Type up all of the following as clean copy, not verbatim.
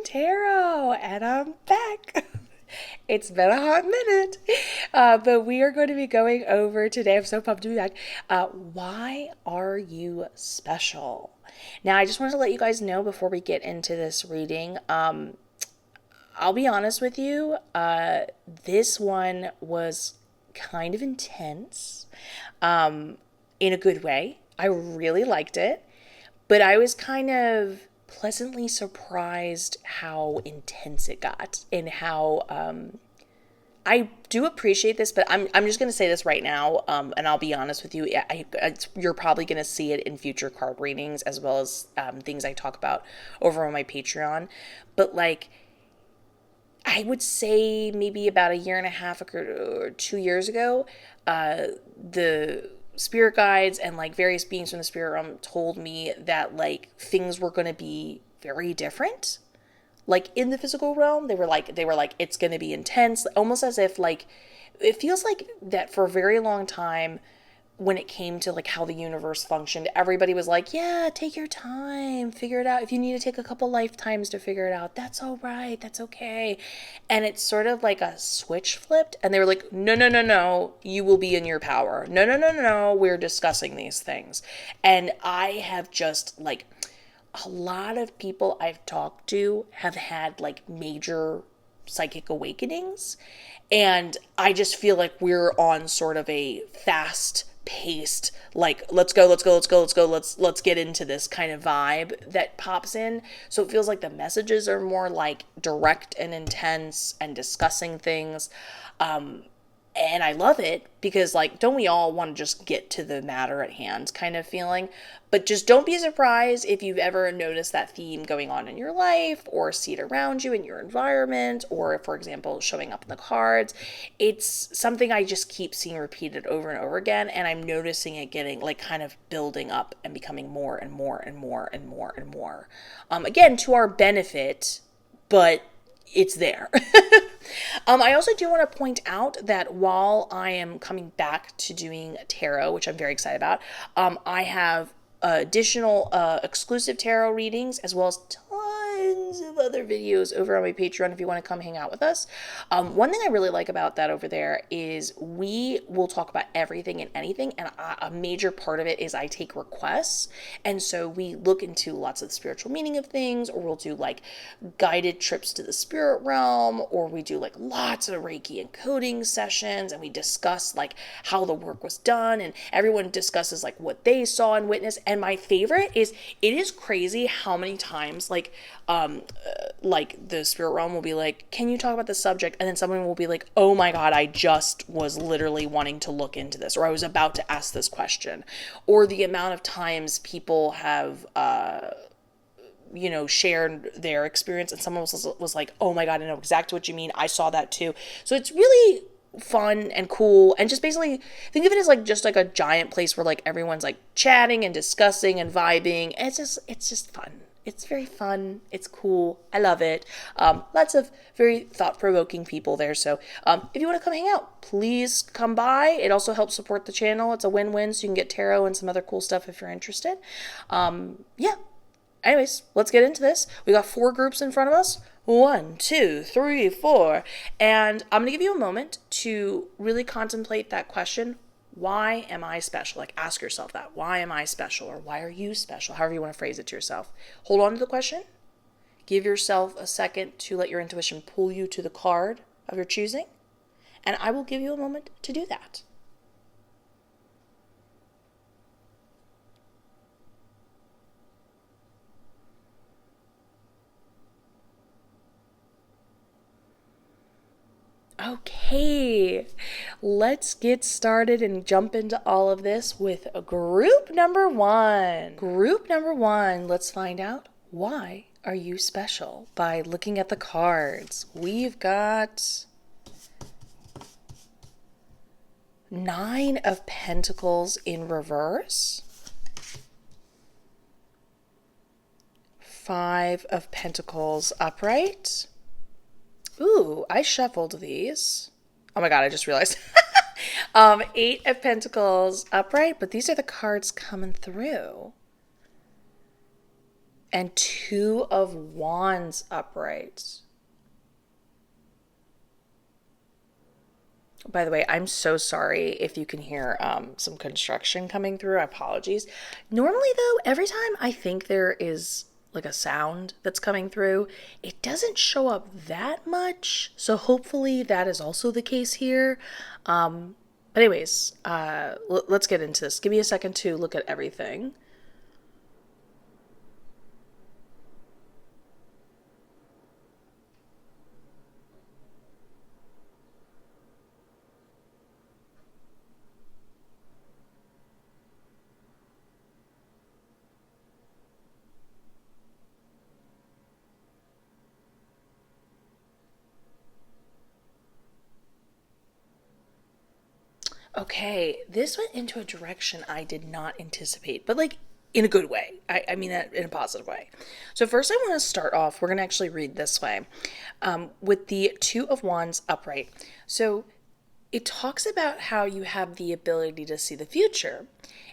Tarot, and I'm back. It's been a hot minute, but we are going to be going over today. I'm so pumped to be back. Why are you special? Now, I just wanted to let you guys know before we get into this reading. I'll be honest with you. This one was kind of intense, in a good way. I really liked it, but I was kind of pleasantly surprised how intense it got and how I do appreciate this, but I'm just going to say this right now, and I'll be honest with you. You're probably going to see it in future card readings as well as things I talk about over on my Patreon. But like, I would say maybe about a year and a half or 2 years ago, the spirit guides and like various beings from the spirit realm told me that like things were going to be very different. Like in the physical realm, they were like it's going to be intense, almost as if like it feels like that for a very long time when it came to like how the universe functioned, everybody was like, yeah, take your time, figure it out. If you need to take a couple lifetimes to figure it out, that's all right, that's okay. And it's sort of like a switch flipped, and they were like, no, no, no, no, you will be in your power. No, no, no, no, no, we're discussing these things. And I have just like, a lot of people I've talked to have had like major psychic awakenings, and I just feel like we're on sort of a fast paced, like let's go, let's go, let's go, let's go, let's get into this kind of vibe that pops in. So it feels like the messages are more like direct and intense and discussing things. And I love it because, like, don't we all want to just get to the matter at hand kind of feeling? But just don't be surprised if you've ever noticed that theme going on in your life or see it around you in your environment or, for example, showing up in the cards. It's something I just keep seeing repeated over and over again, and I'm noticing it getting, like, kind of building up and becoming more and more and more and more and more. Again, to our benefit, but it's there. I also do want to point out that while I am coming back to doing tarot, which I'm very excited about, I have additional exclusive tarot readings as well as tons of other videos over on my Patreon if you want to come hang out with us. One thing I really like about that over there is we will talk about everything and anything, and a major part of it is I take requests, and so we look into lots of the spiritual meaning of things, or we'll do like guided trips to the spirit realm, or we do like lots of Reiki and coding sessions, and we discuss like how the work was done, and everyone discusses like what they saw and witnessed. And my favorite is, it is crazy how many times like the spirit realm will be like, can you talk about this subject? And then someone will be like, oh my God, I just was literally wanting to look into this, or I was about to ask this question. Or the amount of times people have, shared their experience and someone was like, oh my God, I know exactly what you mean. I saw that too. So it's really fun and cool, and just basically think of it as like just like a giant place where like everyone's like chatting and discussing and vibing. And it's just fun. It's very fun. It's cool. I love it. Lots of very thought-provoking people there. So if you want to come hang out, please come by. It also helps support the channel. It's a win-win, so you can get tarot and some other cool stuff if you're interested. Yeah. Anyways, let's get into this. We got 4 groups in front of us. 1, 2, 3, 4. And I'm going to give you a moment to really contemplate that question. Why am I special? Like, ask yourself that. Why am I special? Or why are you special? However you want to phrase it to yourself. Hold on to the question. Give yourself a second to let your intuition pull you to the card of your choosing. And I will give you a moment to do that. Okay, let's get started and jump into all of this with group number 1. Group number 1, let's find out why are you special by looking at the cards. We've got 9 of Pentacles in reverse, 5 of Pentacles upright. Ooh, I shuffled these. Oh my God, I just realized. 8 of Pentacles upright, but these are the cards coming through. and Two of Wands upright. By the way, I'm so sorry if you can hear some construction coming through. Apologies. Normally, though, every time I think there is like a sound that's coming through, it doesn't show up that much. So hopefully that is also the case here. But anyways, let's get into this. Give me a second to look at everything. Okay, this went into a direction I did not anticipate, but like in a good way. I mean that in a positive way. So, first, I want to start off, we're going to actually read this way with the Two of Wands upright. So, it talks about how you have the ability to see the future.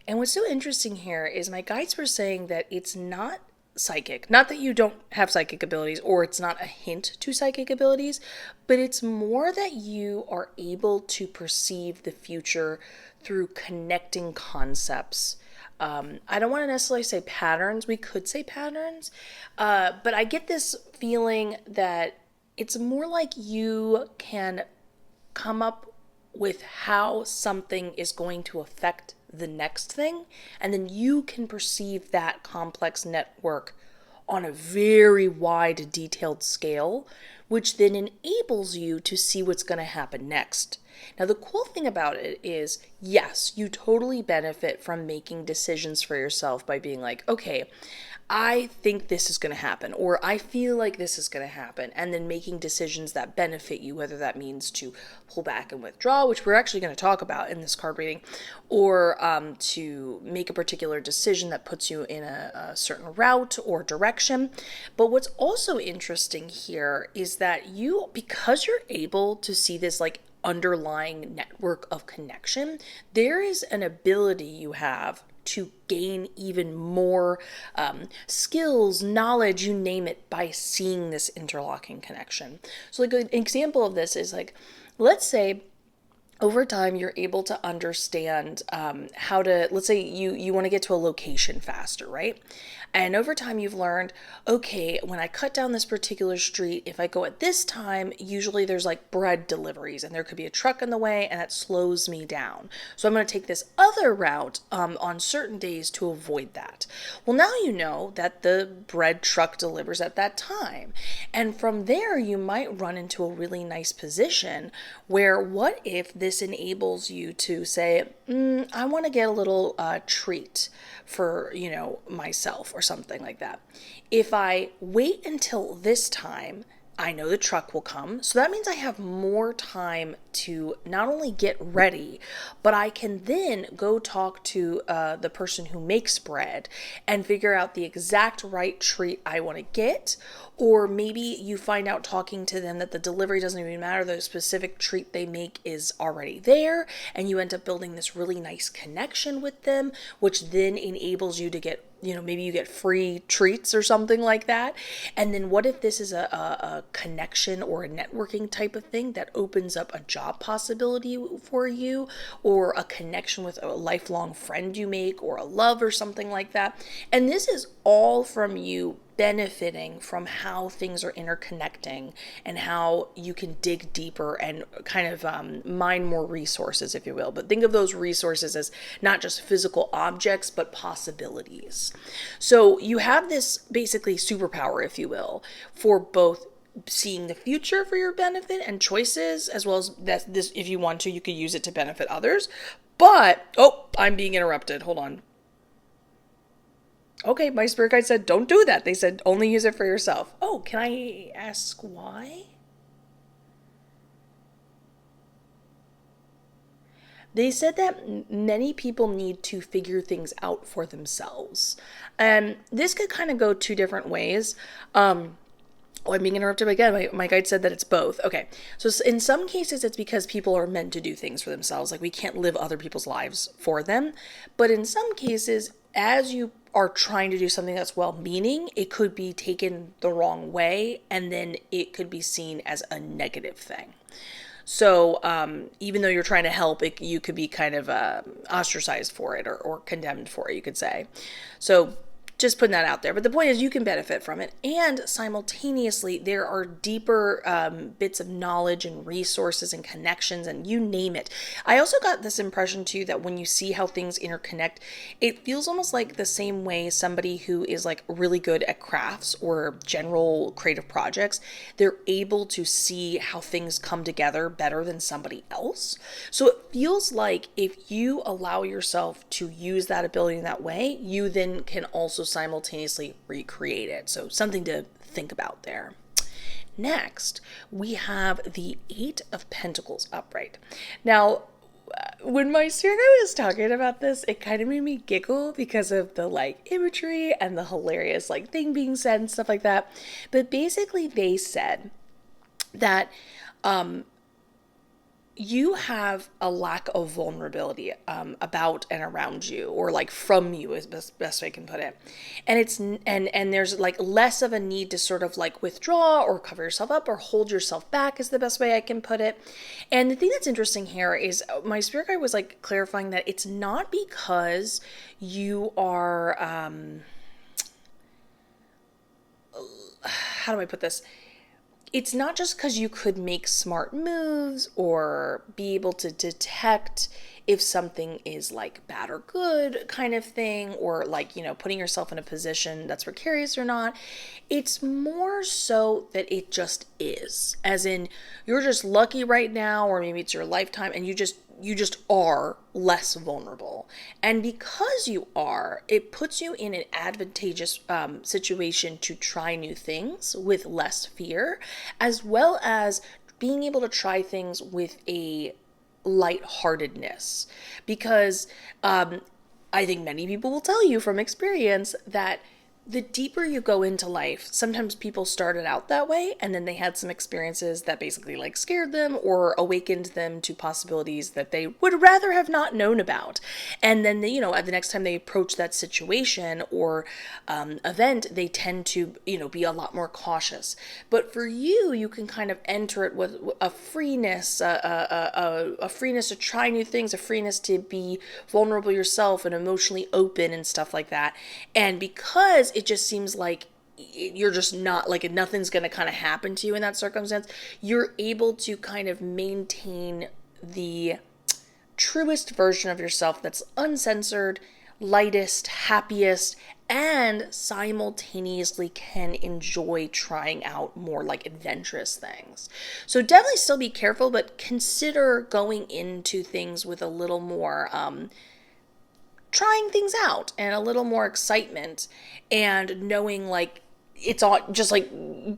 And what's so interesting here is my guides were saying that it's not psychic. Not that you don't have psychic abilities or it's not a hint to psychic abilities, but it's more that you are able to perceive the future through connecting concepts. I don't want to necessarily say patterns. We could say patterns, but I get this feeling that it's more like you can come up with how something is going to affect the next thing, and then you can perceive that complex network on a very wide, detailed scale, which then enables you to see what's going to happen next. Now, the cool thing about it is, yes, you totally benefit from making decisions for yourself by being like, okay, I think this is going to happen, or I feel like this is going to happen, and then making decisions that benefit you, whether that means to pull back and withdraw, which we're actually going to talk about in this card reading, or to make a particular decision that puts you in a certain route or direction. But what's also interesting here is that you, because you're able to see this like underlying network of connection, there is an ability you have to gain even more skills, knowledge, you name it, by seeing this interlocking connection. So like an example of this is like, let's say over time you're able to understand how to, let's say you want to get to a location faster, right? And over time you've learned, okay, when I cut down this particular street, if I go at this time, usually there's like bread deliveries and there could be a truck in the way and that slows me down. So I'm going to take this other route on certain days to avoid that. Well, now you know that the bread truck delivers at that time. And from there, you might run into a really nice position where what if this enables you to say, I want to get a little treat for, myself or something like that. If I wait until this time, I know the truck will come. So that means I have more time to not only get ready, but I can then go talk to the person who makes bread and figure out the exact right treat I want to get. Or maybe you find out talking to them that the delivery doesn't even matter. The specific treat they make is already there. And you end up building this really nice connection with them, which then enables you to get, maybe you get free treats or something like that. And then what if this is a connection or a networking type of thing that opens up a job possibility for you, or a connection with a lifelong friend you make, or a love or something like that. And this is all from you benefiting from how things are interconnecting and how you can dig deeper and kind of mine more resources, if you will. But think of those resources as not just physical objects, but possibilities. So you have this basically superpower, if you will, for both seeing the future for your benefit and choices, as well as that this, if you want to, you could use it to benefit others. But, I'm being interrupted. Hold on. Okay, my spirit guide said, don't do that. They said, only use it for yourself. Oh, can I ask why? They said that many people need to figure things out for themselves. And this could kind of go two different ways. I'm being interrupted again. My guide said that it's both. Okay. So in some cases, it's because people are meant to do things for themselves. Like we can't live other people's lives for them. But in some cases, as you are trying to do something that's well-meaning, it could be taken the wrong way, and then it could be seen as a negative thing. So even though you're trying to help, you could be kind of ostracized for it or condemned for it, you could say. So just putting that out there. But the point is you can benefit from it. And simultaneously, there are deeper bits of knowledge and resources and connections and you name it. I also got this impression too that when you see how things interconnect, it feels almost like the same way somebody who is like really good at crafts or general creative projects, they're able to see how things come together better than somebody else. So it feels like if you allow yourself to use that ability in that way, you then can also simultaneously recreate it. So something to think about there. Next, we have the Eight of Pentacles upright. Now, when my spirit guide was talking about this, it kind of made me giggle because of the like imagery and the hilarious like thing being said and stuff like that. But basically they said that you have a lack of vulnerability about and around you, or like from you is best way I can put it. And it's and there's like less of a need to sort of like withdraw or cover yourself up or hold yourself back is the best way I can put it. And the thing that's interesting here is my spirit guide was like clarifying that it's not because you are how do I put this? It's not just because you could make smart moves or be able to detect if something is like bad or good kind of thing, or like, you know, putting yourself in a position that's precarious or not. It's more so that it just is, as in you're just lucky right now, or maybe it's your lifetime and you just are less vulnerable. And because you are, it puts you in an advantageous situation to try new things with less fear, as well as being able to try things with a lightheartedness. Because I think many people will tell you from experience that the deeper you go into life, sometimes people started out that way and then they had some experiences that basically like scared them or awakened them to possibilities that they would rather have not known about. And then they, you know, the next time they approach that situation or event, they tend to, you know, be a lot more cautious. But for you, you can kind of enter it with a freeness, a freeness to try new things, a freeness to be vulnerable yourself and emotionally open and stuff like that. And because it just seems like you're just not, like nothing's going to kind of happen to you in that circumstance, you're able to kind of maintain the truest version of yourself that's uncensored, lightest, happiest, and simultaneously can enjoy trying out more like adventurous things. So definitely still be careful, but consider going into things with a little more trying things out and a little more excitement, and knowing like it's all just like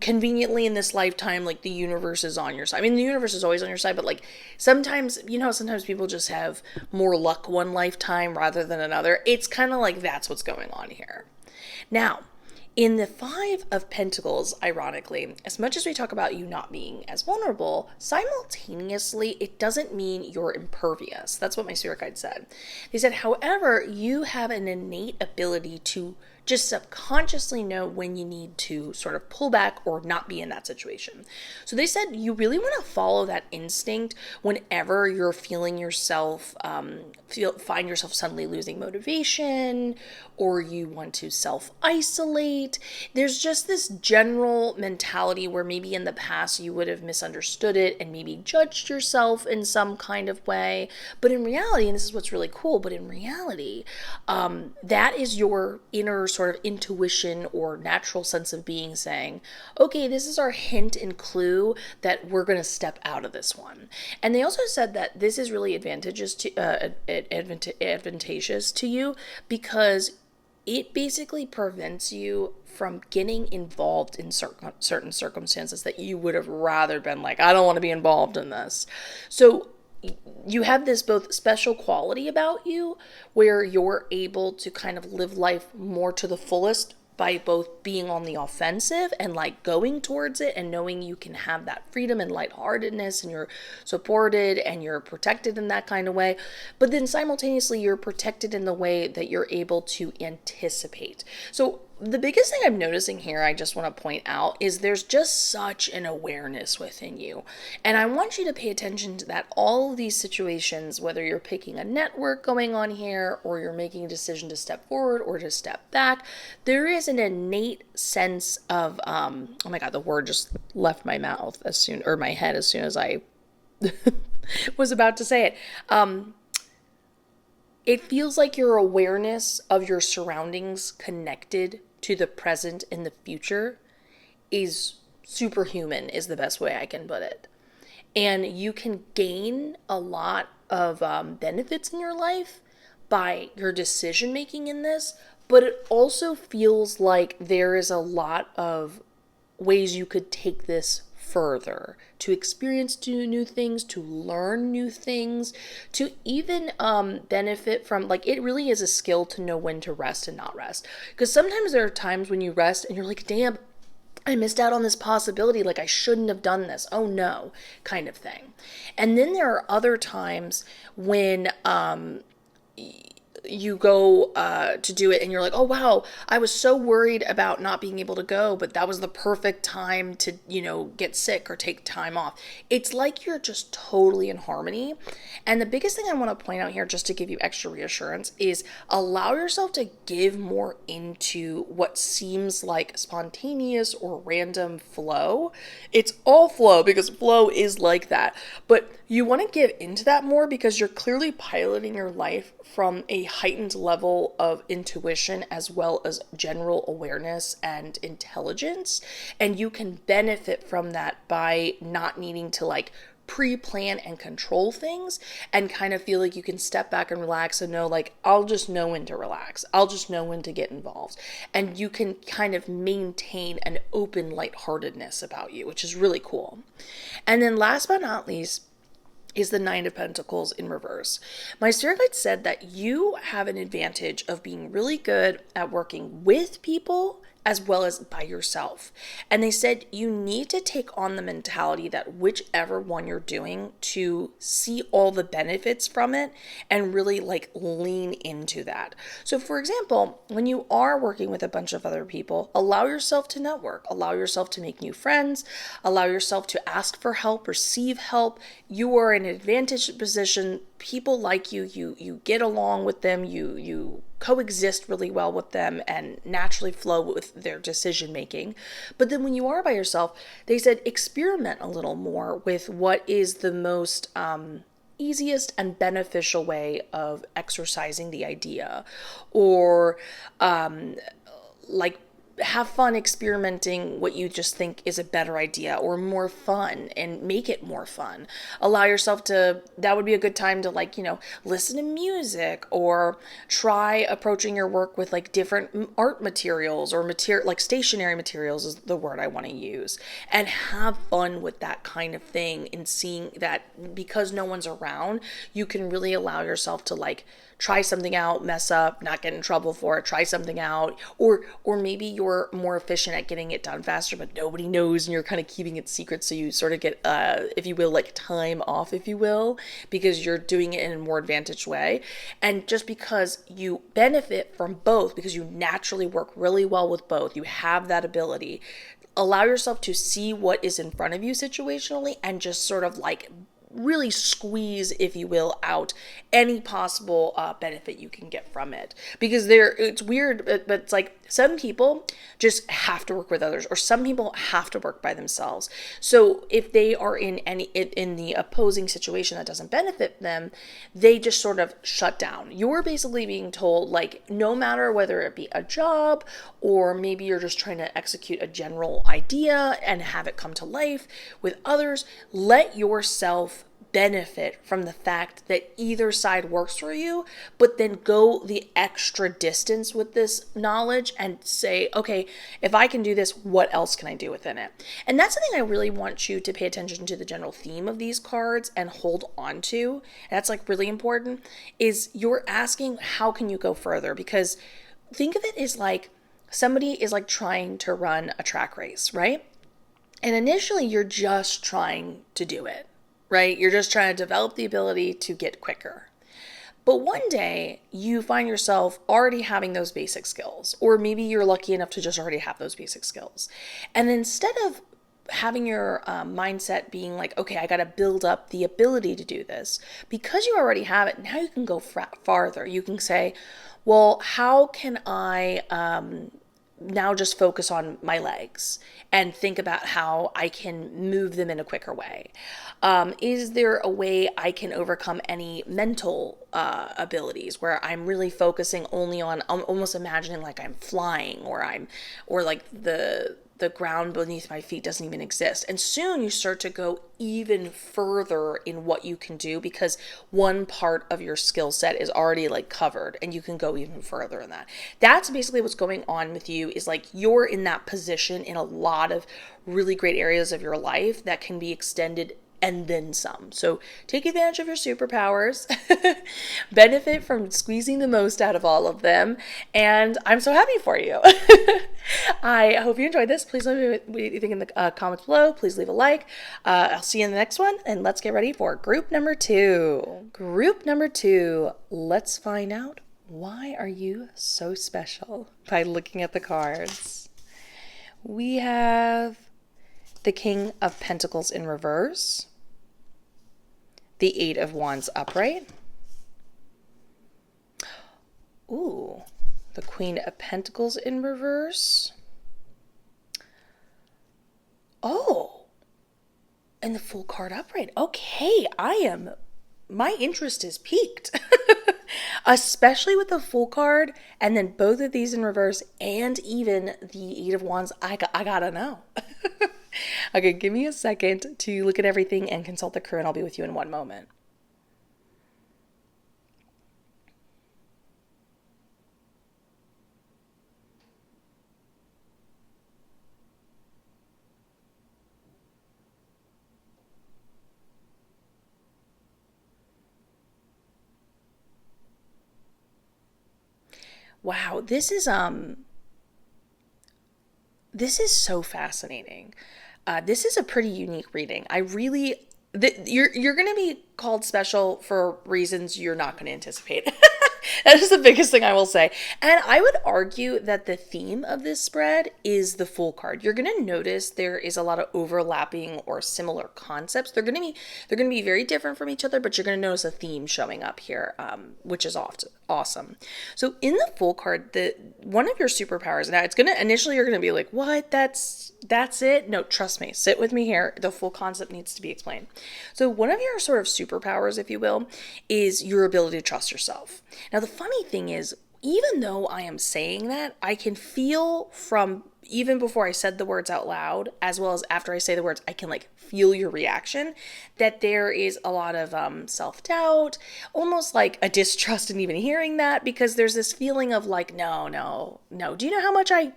conveniently in this lifetime, like the universe is on your side. I mean, the universe is always on your side, but like sometimes, you know, sometimes people just have more luck one lifetime rather than another. It's kind of like that's what's going on here. Now, in the Five of Pentacles, ironically, as much as we talk about you not being as vulnerable, simultaneously, it doesn't mean you're impervious. That's what my spirit guide said. They said, however, you have an innate ability to just subconsciously know when you need to sort of pull back or not be in that situation. So they said you really want to follow that instinct whenever you're feeling yourself, find yourself suddenly losing motivation, or you want to self-isolate. There's just this general mentality where maybe in the past you would have misunderstood it and maybe judged yourself in some kind of way. But in reality, and this is what's really cool, but in reality, that is your inner sort of intuition or natural sense of being saying, okay, this is our hint and clue that we're going to step out of this one. And they also said that this is really advantageous to you because it basically prevents you from getting involved in certain circumstances that you would have rather been like, I don't want to be involved in this. So you have this both special quality about you where you're able to kind of live life more to the fullest by both being on the offensive and like going towards it and knowing you can have that freedom and lightheartedness and you're supported and you're protected in that kind of way. But then simultaneously, you're protected in the way that you're able to anticipate. So the biggest thing I'm noticing here, I just want to point out, is there's just such an awareness within you. And I want you to pay attention to that. All of these situations, whether you're picking a network going on here, or you're making a decision to step forward or to step back, there is an innate sense of, oh my God, the word just left my mouth or my head as soon as I was about to say it. It feels like your awareness of your surroundings connected to the present and the future is superhuman, is the best way I can put it. And you can gain a lot of benefits in your life by your decision making in this, but it also feels like there is a lot of ways you could take this further, to experience new things, to learn new things, to even benefit from, like, it really is a skill to know when to rest and not rest. Because sometimes there are times when you rest and you're like, damn, I missed out on this possibility, like I shouldn't have done this, oh no, kind of thing. And then there are other times when you go to do it and you're like, oh wow, I was so worried about not being able to go, but that was the perfect time to, get sick or take time off. It's like you're just totally in harmony. And the biggest thing I want to point out here, just to give you extra reassurance, is allow yourself to give more into what seems like spontaneous or random flow. It's all flow because flow is like that, but you want to give into that more because you're clearly piloting your life from a heightened level of intuition as well as general awareness and intelligence. And you can benefit from that by not needing to pre-plan and control things, and kind of feel like you can step back and relax and know, I'll just know when to relax. I'll just know when to get involved. And you can kind of maintain an open lightheartedness about you, which is really cool. And then last but not least, is the Nine of Pentacles in reverse. My spirit guide said that you have an advantage of being really good at working with people as well as by yourself. And they said you need to take on the mentality that whichever one you're doing, to see all the benefits from it and really lean into that. So for example, when you are working with a bunch of other people, allow yourself to network, allow yourself to make new friends, allow yourself to ask for help, receive help. You are in an advantaged position. People like you, you get along with them, you coexist really well with them and naturally flow with their decision making. But then when you are by yourself, they said experiment a little more with what is the most easiest and beneficial way of exercising the idea, or have fun experimenting what you just think is a better idea or more fun, and make it more fun. Allow yourself to, that would be a good time to listen to music, or try approaching your work with different art materials or stationary materials is the word I want to use, and have fun with that kind of thing, and seeing that because no one's around, you can really allow yourself to try something out, mess up, not get in trouble for it, try something out, or maybe you're more efficient at getting it done faster, but nobody knows and you're kind of keeping it secret, so you sort of get, if you will, time off, if you will, because you're doing it in a more advantaged way. And just because you benefit from both, because you naturally work really well with both, you have that ability, allow yourself to see what is in front of you situationally and just sort of really squeeze, if you will, out any possible benefit you can get from it. Because it's weird, but it's some people just have to work with others, or some people have to work by themselves. So if they are in the opposing situation that doesn't benefit them, they just sort of shut down. You're basically being told, no matter whether it be a job, or maybe you're just trying to execute a general idea and have it come to life with others, let yourself benefit from the fact that either side works for you, but then go the extra distance with this knowledge and say, okay, if I can do this, what else can I do within it? And that's something I really want you to pay attention to, the general theme of these cards, and hold on to. And that's really important, is you're asking, how can you go further? Because think of it as somebody is like trying to run a track race, right? And initially you're just trying to do it, right? You're just trying to develop the ability to get quicker. But one day you find yourself already having those basic skills, or maybe you're lucky enough to just already have those basic skills. And instead of having your mindset being like, okay, I got to build up the ability to do this, because you already have it, now you can go farther. You can say, well, how can I now just focus on my legs and think about how I can move them in a quicker way? Is there a way I can overcome any mental abilities where I'm really focusing only on, I'm almost imagining like I'm flying, or like the ground beneath my feet doesn't even exist. And soon you start to go even further in what you can do, because one part of your skill set is already like covered, and you can go even further in that. That's basically what's going on with you, is like you're in that position in a lot of really great areas of your life that can be extended and then some. So take advantage of your superpowers, benefit from squeezing the most out of all of them, and I'm so happy for you. I hope you enjoyed this. Please let me know what you think in the comments below. Please leave a like. I'll see you in the next one, and let's get ready for group number 2. Group number 2, let's find out, why are you so special, by looking at the cards. We have the King of Pentacles in reverse, the 8 of Wands upright. Ooh, the Queen of Pentacles in reverse. Oh, and the Fool card upright. Okay, my interest is piqued. Especially with the Fool card, and then both of these in reverse, and even the 8 of Wands. I gotta know. Okay, give me a second to look at everything and consult the crew, and I'll be with you in one moment. Wow, this is so fascinating. This is a pretty unique reading. You're going to be called special for reasons you're not going to anticipate. That is the biggest thing I will say. And I would argue that the theme of this spread is the Fool card. You're going to notice there is a lot of overlapping or similar concepts. They're going to be very different from each other, but you're going to notice a theme showing up here, which is awesome. So in the Fool card, one of your superpowers, now initially you're going to be like, what? That's it? No, trust me. Sit with me here. The full concept needs to be explained. So one of your sort of superpowers, if you will, is your ability to trust yourself. Now, the funny thing is, even though I am saying that, I can feel from even before I said the words out loud, as well as after I say the words, I can like feel your reaction, that there is a lot of self-doubt, almost like a distrust in even hearing that, because there's this feeling of like, no. Do you know how much I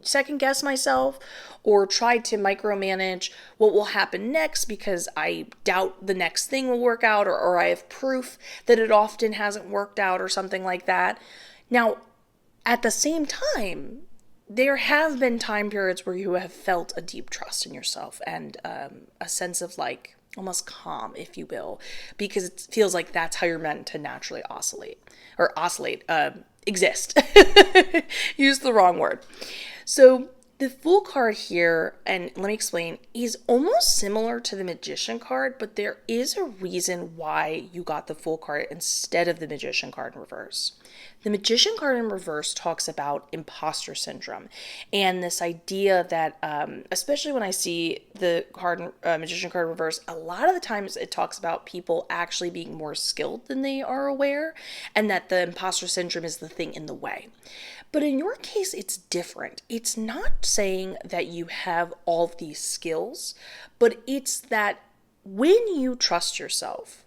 second guess myself or try to micromanage what will happen next because I doubt the next thing will work out, or I have proof that it often hasn't worked out or something like that. Now, at the same time, there have been time periods where you have felt a deep trust in yourself and a sense of like almost calm, if you will, because it feels like that's how you're meant to naturally exist. Use the wrong word. So the Fool card here, and let me explain, is almost similar to the Magician card, but there is a reason why you got the Fool card instead of the Magician card in reverse. The Magician card in reverse talks about imposter syndrome and this idea that, especially when I see the Magician card in reverse, a lot of the times it talks about people actually being more skilled than they are aware, and that the imposter syndrome is the thing in the way. But in your case, it's different. It's not saying that you have all of these skills, but it's that when you trust yourself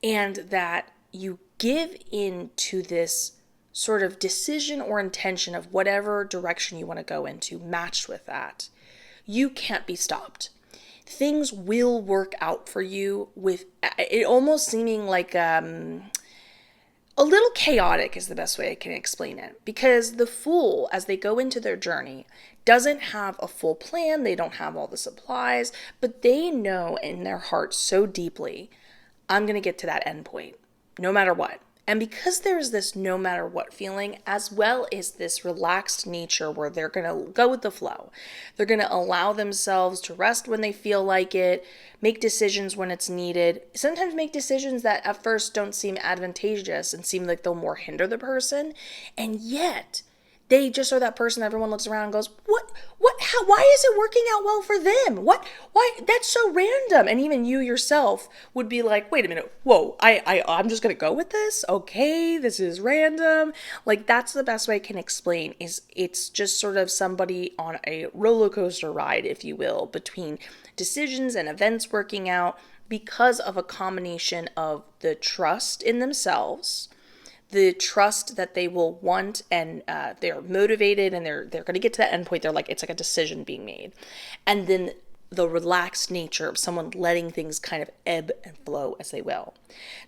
and that you give in to this sort of decision or intention of whatever direction you want to go into, matched with that, you can't be stopped. Things will work out for you, with it almost seeming like a little chaotic is the best way I can explain it, because the Fool, as they go into their journey, doesn't have a full plan. They don't have all the supplies, but they know in their heart so deeply, I'm going to get to that end point no matter what. And because there's this no matter what feeling, as well as this relaxed nature where they're going to go with the flow, they're going to allow themselves to rest when they feel like it, make decisions when it's needed, sometimes make decisions that at first don't seem advantageous and seem like they'll more hinder the person. And yet, they just are that person everyone looks around and goes, how, why is it working out well for them? Why, that's so random. And even you yourself would be like, wait a minute, whoa, I'm just going to go with this. Okay, this is random. Like, that's the best way I can explain is it's just sort of somebody on a roller coaster ride, if you will, between decisions and events working out because of a combination of the trust in themselves, the trust that they will want, and they're motivated and they're going to get to that end point. They're like, it's like a decision being made. And then the relaxed nature of someone letting things kind of ebb and flow as they will.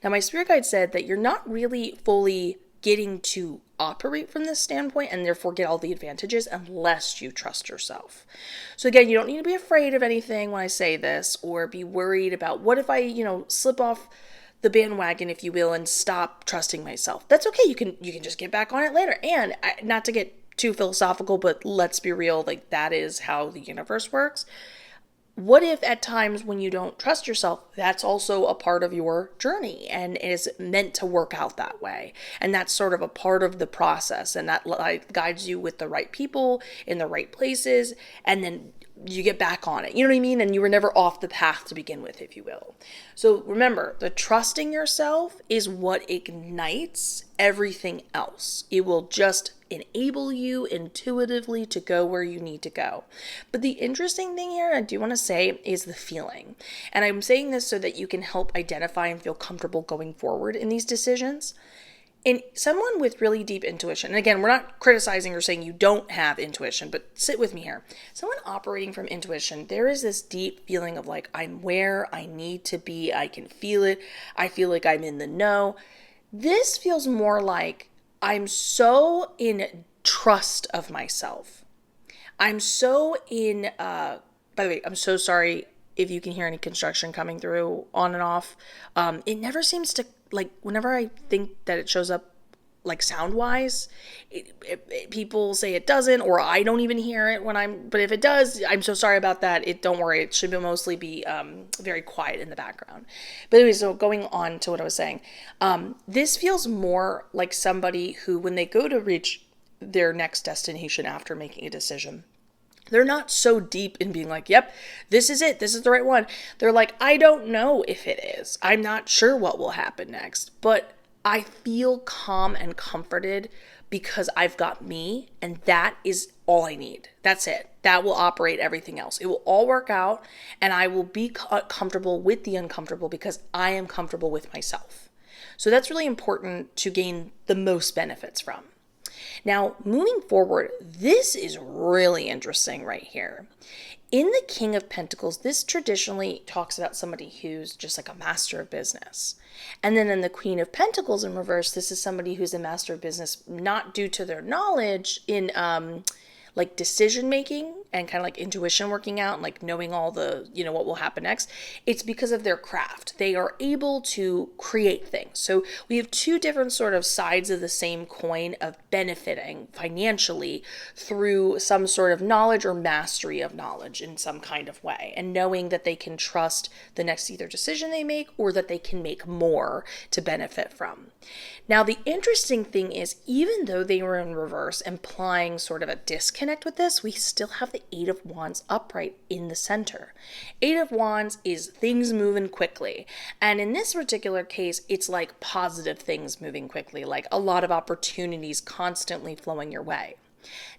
Now, my spirit guide said that you're not really fully getting to operate from this standpoint and therefore get all the advantages unless you trust yourself. So again, you don't need to be afraid of anything when I say this, or be worried about what if I, slip off the bandwagon, if you will, and stop trusting myself. That's okay. You can just get back on it later. And not to get too philosophical, but let's be real, like that is how the universe works. What if at times when you don't trust yourself, that's also a part of your journey and is meant to work out that way? And that's sort of a part of the process, and that guides you with the right people in the right places, and then you get back on it. You know what I mean? And you were never off the path to begin with, if you will. So remember, the trusting yourself is what ignites everything else. It will just enable you intuitively to go where you need to go. But the interesting thing here, I do want to say, is the feeling. And I'm saying this so that you can help identify and feel comfortable going forward in these decisions. In someone with really deep intuition, and again, we're not criticizing or saying you don't have intuition, but sit with me here. Someone operating from intuition, there is this deep feeling of like, I'm where I need to be. I can feel it. I feel like I'm in the know. This feels more like I'm so in trust of myself. I'm so in, by the way, I'm so sorry if you can hear any construction coming through on and off. It never seems to, like, whenever I think that it shows up, like, sound-wise, people say it doesn't, or I don't even hear it but if it does, I'm so sorry about that. Don't worry, it should mostly be very quiet in the background. But anyway, so going on to what I was saying, this feels more like somebody who, when they go to reach their next destination after making a decision, they're not so deep in being like, yep, this is it. This is the right one. They're like, I don't know if it is. I'm not sure what will happen next, but I feel calm and comforted because I've got me, and that is all I need. That's it. That will operate everything else. It will all work out, and I will be comfortable with the uncomfortable because I am comfortable with myself. So that's really important to gain the most benefits from. Now, moving forward, this is really interesting right here. In the King of Pentacles, this traditionally talks about somebody who's just like a master of business. And then in the Queen of Pentacles in reverse, this is somebody who's a master of business, not due to their knowledge in like decision making and kind of like intuition working out and like knowing all the, what will happen next. It's because of their craft. They are able to create things. So we have two different sort of sides of the same coin of benefiting financially through some sort of knowledge or mastery of knowledge in some kind of way, and knowing that they can trust the next either decision they make or that they can make more to benefit from. Now, the interesting thing is, even though they were in reverse, implying sort of a disconnect with this, we still have the Eight of Wands upright in the center. Eight of Wands is things moving quickly. And in this particular case, it's like positive things moving quickly, like a lot of opportunities constantly flowing your way.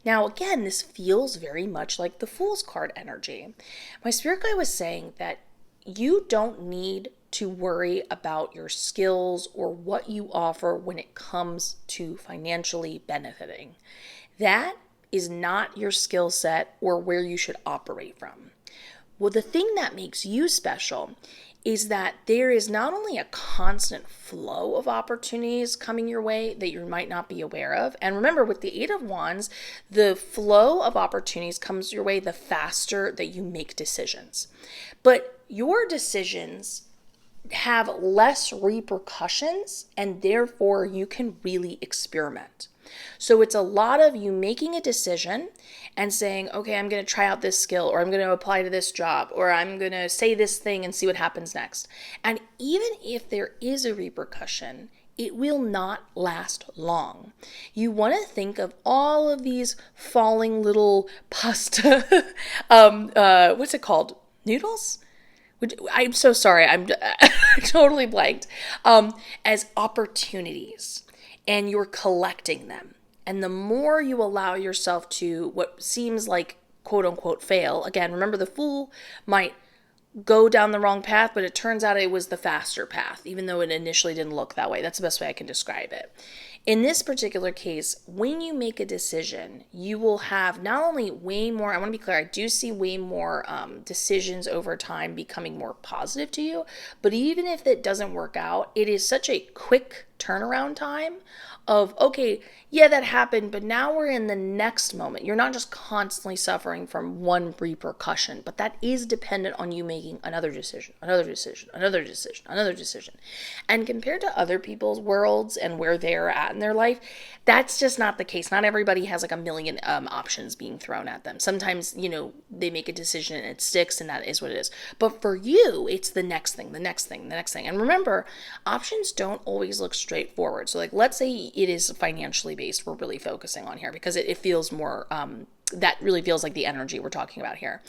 Now, again, this feels very much like the Fool's card energy. My spirit guide was saying that you don't need to worry about your skills or what you offer when it comes to financially benefiting. That is not your skill set or where you should operate from. Well, the thing that makes you special is that there is not only a constant flow of opportunities coming your way that you might not be aware of. And remember, with the Eight of Wands, the flow of opportunities comes your way the faster that you make decisions. But your decisions have less repercussions, and therefore you can really experiment. So it's a lot of you making a decision and saying, okay, I'm going to try out this skill, or I'm going to apply to this job, or I'm going to say this thing and see what happens next. And even if there is a repercussion, it will not last long. You want to think of all of these falling little pasta, what's it called? Noodles? I'm so sorry, I'm totally blanked. As opportunities, and you're collecting them. And the more you allow yourself to what seems like quote unquote fail, again, remember the fool might go down the wrong path, but it turns out it was the faster path, even though it initially didn't look that way. That's the best way I can describe it. In this particular case, when you make a decision, you will have not only way more, I want to be clear, I do see way more decisions over time becoming more positive to you, but even if it doesn't work out, it is such a quick turnaround time of, okay, yeah, that happened, but now we're in the next moment. You're not just constantly suffering from one repercussion, but that is dependent on you making another decision, another decision, another decision, another decision. And compared to other people's worlds and where they're at in their life, that's just not the case. Not everybody has like a million options being thrown at them. Sometimes, they make a decision and it sticks, and that is what it is. But for you, it's the next thing, the next thing, the next thing. And remember, options don't always look straightforward. So like, let's say it is financially based, we're really focusing on here because it feels more, that really feels like the energy we're talking about here.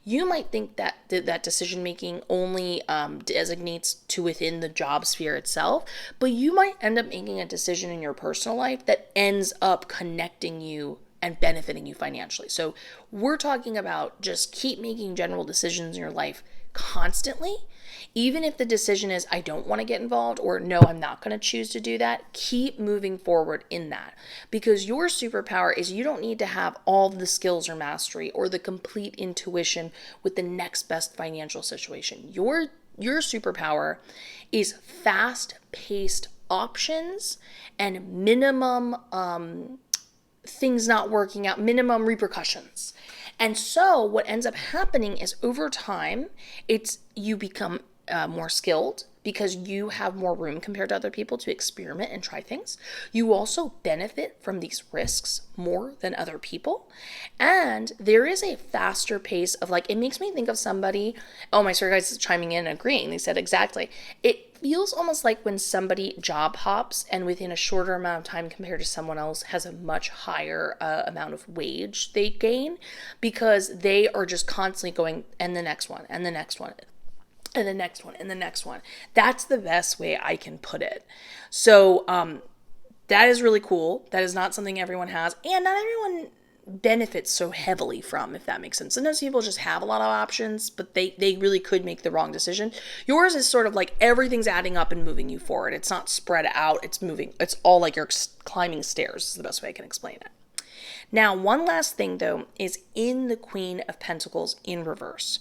You might think that that decision making only designates to within the job sphere itself, but you might end up making a decision in your personal life that ends up connecting you and benefiting you financially. So we're talking about just keep making general decisions in your life constantly. Even if the decision is, I don't want to get involved, or no, I'm not going to choose to do that, keep moving forward in that. Because your superpower is you don't need to have all the skills or mastery or the complete intuition with the next best financial situation. Your superpower is fast-paced options and minimum things not working out, minimum repercussions. And so what ends up happening is over time, you become more skilled because you have more room compared to other people to experiment and try things. You also benefit from these risks more than other people. And there is a faster pace of it makes me think of somebody, my spirit guides is chiming in and agreeing. They said exactly. It feels almost like when somebody job hops and within a shorter amount of time compared to someone else has a much higher amount of wage they gain because they are just constantly going and the next one and the next one and the next one and the next one. That's the best way I can put it. So that is really cool. That is not something everyone has, and not everyone benefits so heavily from, if that makes sense. Sometimes people just have a lot of options, but they really could make the wrong decision. Yours is sort of like everything's adding up and moving you forward. It's not spread out. It's moving. It's all like you're climbing stairs is the best way I can explain it. Now, one last thing, though, is in the Queen of Pentacles in reverse.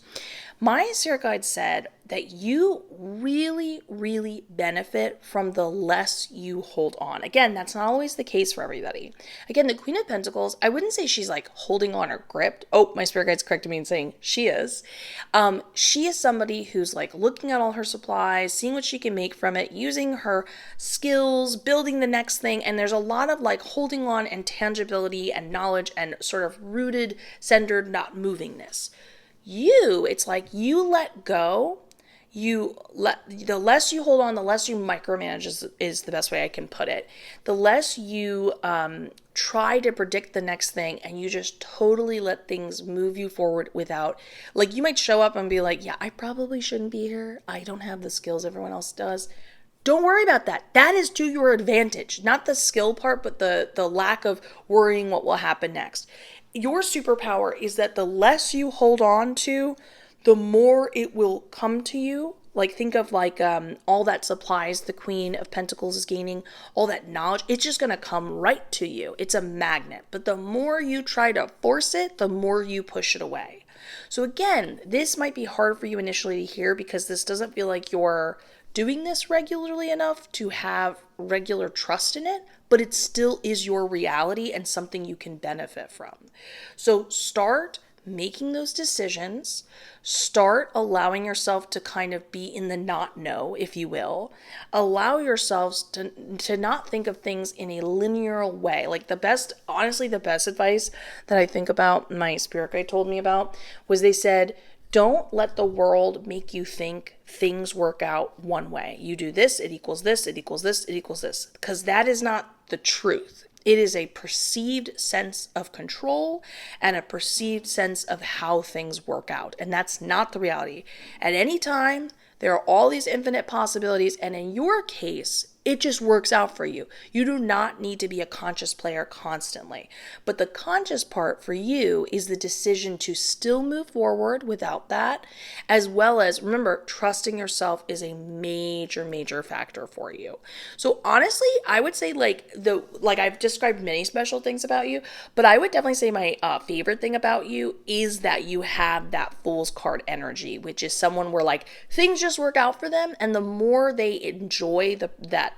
My spirit guide said that you really, really benefit from the less you hold on. Again, that's not always the case for everybody. Again, the Queen of Pentacles, I wouldn't say she's like holding on or gripped. Oh, my spirit guide's corrected me in saying she is. She is somebody who's like looking at all her supplies, seeing what she can make from it, using her skills, building the next thing. And there's a lot of like holding on and tangibility and knowledge and sort of rooted, centered, not movingness. It's like you let go, the less you hold on, the less you micromanage is the best way I can put it. The less you try to predict the next thing and you just totally let things move you forward without, like you might show up and be like, yeah, I probably shouldn't be here. I don't have the skills everyone else does. Don't worry about that. That is to your advantage, not the skill part, but the lack of worrying what will happen next. Your superpower is that the less you hold on to, the more it will come to you. Like think of all that supplies the Queen of Pentacles is gaining, all that knowledge, it's just going to come right to you. It's a magnet. But the more you try to force it, the more you push it away. So again, this might be hard for you initially to hear because this doesn't feel like you're doing this regularly enough to have regular trust in it, but it still is your reality and something you can benefit from. So start making those decisions, start allowing yourself to kind of be in the not know, if you will. Allow yourselves to not think of things in a linear way. Like honestly, the best advice that I think about, my spirit guide told me about, was they said, don't let the world make you think things work out one way. You do this, it equals this, it equals this, it equals this. Because that is not the truth. It is a perceived sense of control and a perceived sense of how things work out. And that's not the reality. At any time, there are all these infinite possibilities. And in your case, it just works out for you. You do not need to be a conscious player constantly. But the conscious part for you is the decision to still move forward without that, as well as, remember, trusting yourself is a major, major factor for you. So honestly, I would say like I've described many special things about you, but I would definitely say my favorite thing about you is that you have that Fool's card energy, which is someone where like things just work out for them, and the more they enjoy that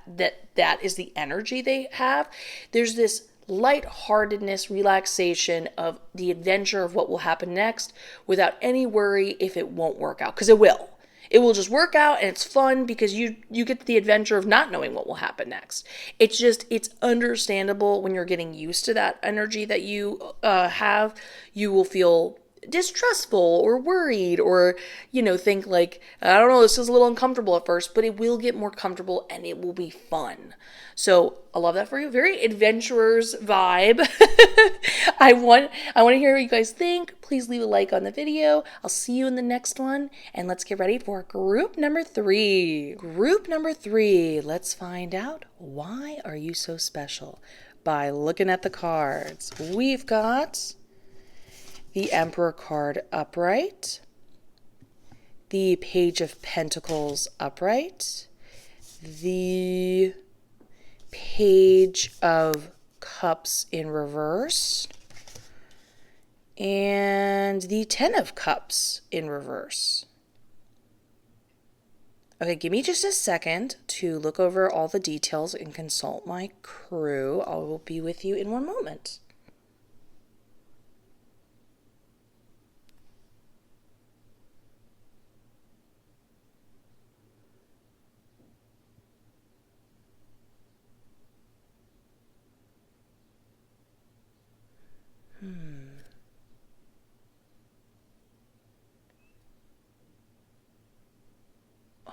is the energy they have. There's this lightheartedness, relaxation of the adventure of what will happen next without any worry if it won't work out, because it will. It will just work out, and it's fun because you get the adventure of not knowing what will happen next. It's understandable when you're getting used to that energy that you have. You will feel distrustful or worried or, think like, I don't know, this is a little uncomfortable at first, but it will get more comfortable and it will be fun. So I love that for you. Very adventurers vibe. I want to hear what you guys think. Please leave a like on the video. I'll see you in the next one. And let's get ready for group number 3. Group number 3. Let's find out, why are you so special? By looking at the cards. We've got the Emperor card upright, the Page of Pentacles upright, the Page of Cups in reverse, and the Ten of Cups in reverse. Okay, give me just a second to look over all the details and consult my crew. I will be with you in one moment.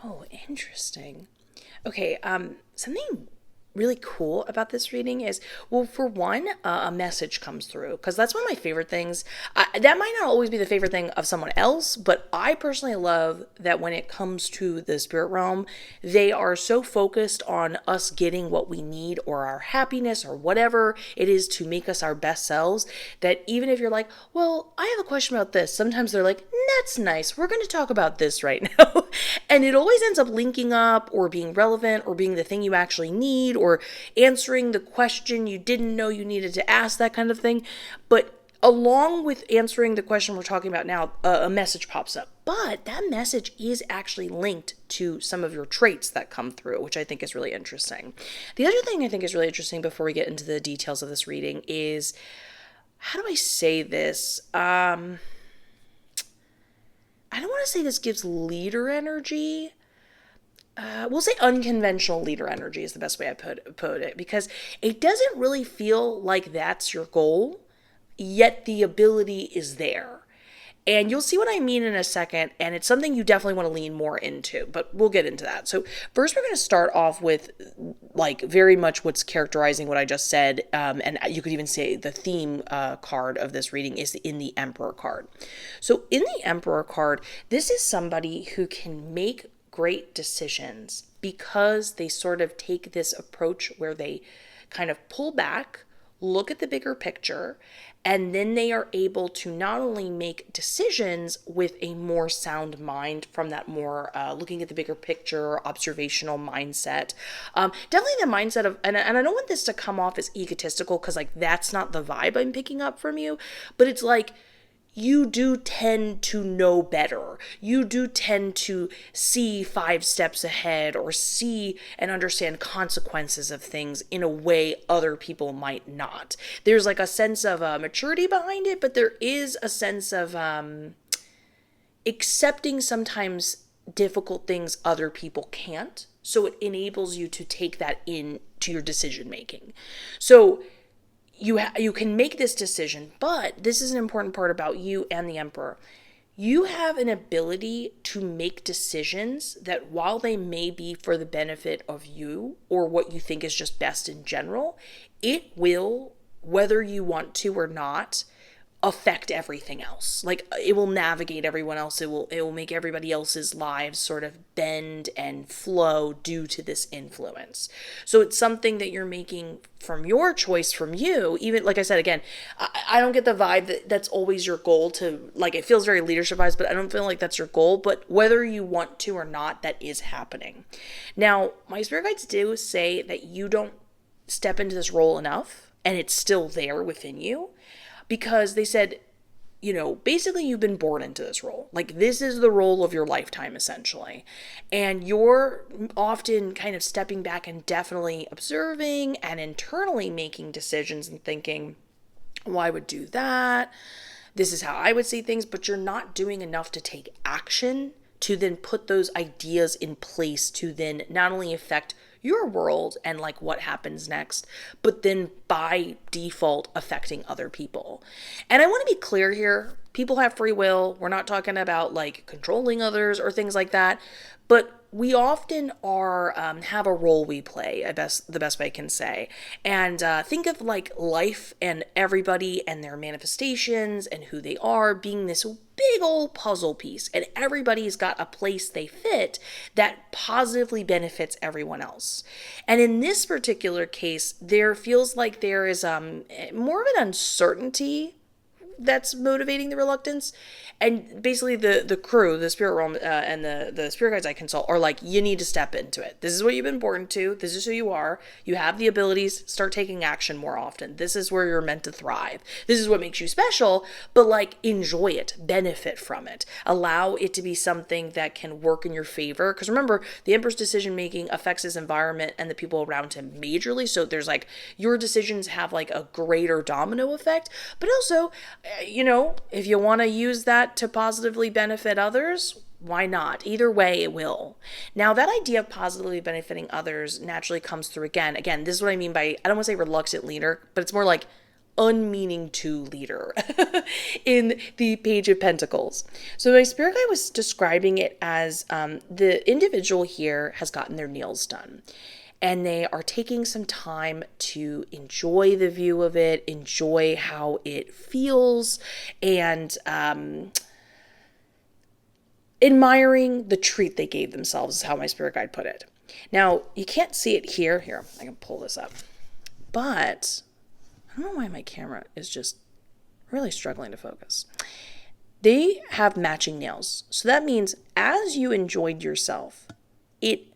Oh, interesting. Okay, something really cool about this reading is, well, for one, a message comes through, because that's one of my favorite things. That might not always be the favorite thing of someone else, but I personally love that when it comes to the spirit realm, they are so focused on us getting what we need or our happiness or whatever it is to make us our best selves, that even if you're like, well, I have a question about this, sometimes they're like, that's nice, we're going to talk about this right now. And it always ends up linking up or being relevant or being the thing you actually need, or answering the question you didn't know you needed to ask, that kind of thing. But along with answering the question we're talking about now, a message pops up. But that message is actually linked to some of your traits that come through, which I think is really interesting. The other thing I think is really interesting before we get into the details of this reading is, how do I say this? I don't want to say this gives leader energy. We'll say unconventional leader energy is the best way I put it, because it doesn't really feel like that's your goal, yet the ability is there. And you'll see what I mean in a second, and it's something you definitely want to lean more into, but we'll get into that. So first we're going to start off with like very much what's characterizing what I just said, and you could even say the theme card of this reading is in the Emperor card. So in the Emperor card, this is somebody who can make great decisions because they sort of take this approach where they kind of pull back, look at the bigger picture, and then they are able to not only make decisions with a more sound mind from that more looking at the bigger picture, observational mindset. Definitely the mindset of, and I don't want this to come off as egotistical, because like that's not the vibe I'm picking up from you, but it's like, you do tend to know better. You do tend to see 5 steps ahead or see and understand consequences of things in a way other people might not. There's like a sense of maturity behind it, but there is a sense of accepting sometimes difficult things other people can't. So it enables you to take that into your decision making. So you can make this decision, but this is an important part about you and the Emperor. You have an ability to make decisions that, while they may be for the benefit of you or what you think is just best in general, it will, whether you want to or not, affect everything else. Like, it will navigate everyone else. It will make everybody else's lives sort of bend and flow due to this influence. So it's something that you're making from your choice, from you. Even, like I said, again, I don't get the vibe that that's always your goal to, like, it feels very leadership-wise, but I don't feel like that's your goal. But whether you want to or not, that is happening. Now, my spirit guides do say that you don't step into this role enough, and it's still there within you. Because they said, basically you've been born into this role. Like, this is the role of your lifetime, essentially. And you're often kind of stepping back and definitely observing and internally making decisions and thinking, well, I would do that. This is how I would see things. But you're not doing enough to take action to then put those ideas in place to then not only affect your world and like what happens next, but then by default affecting other people. And I want to be clear here. People have free will. We're not talking about like controlling others or things like that, but we often are have a role we play, the best way I can say. And think of like life and everybody and their manifestations and who they are being this big old puzzle piece. And everybody's got a place they fit that positively benefits everyone else. And in this particular case, there feels like there is more of an uncertainty that's motivating the reluctance. And basically the crew, the spirit realm, and the spirit guides I consult are like, you need to step into it. This is what you've been born to. This is who you are. You have the abilities. Start taking action more often. This is where you're meant to thrive. This is what makes you special, but like, enjoy it, benefit from it. Allow it to be something that can work in your favor. Because remember, the Emperor's decision making affects his environment and the people around him majorly. So there's like, your decisions have like a greater domino effect, but also, if you want to use that to positively benefit others, why not? Either way, it will. Now, that idea of positively benefiting others naturally comes through again. Again, this is what I mean by, I don't want to say reluctant leader, but it's more like unmeaning to leader in the Page of Pentacles. So my spirit guide was describing it as the individual here has gotten their nails done. And they are taking some time to enjoy the view of it, enjoy how it feels, and admiring the treat they gave themselves is how my spirit guide put it. Now, you can't see it here. Here, I can pull this up. But I don't know why my camera is just really struggling to focus. They have matching nails. So that means as you enjoyed yourself, it